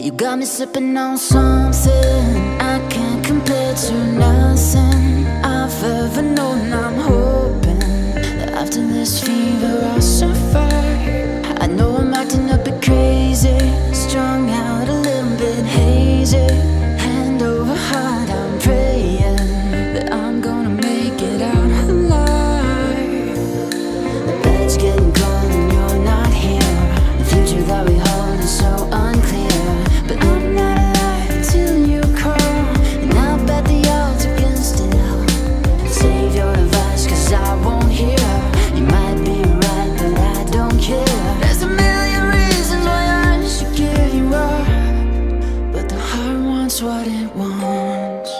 You got me sipping on something I can't compare to nothing I've ever known. I'm hoping that after this fever I'll survive. I know I'm acting a bit crazy, strung out a little bit hazy. Hand over heart, I'm praying that I'm gonna make it out alive. The bed's getting cold and you're not here. The future that we hold is so unclear. But I'm not alive till you call, and I'll bet the odds against it all. Save your advice, cause I won't hear. You might be right, but I don't care. There's a million reasons why I should give you up, but the heart wants what it wants.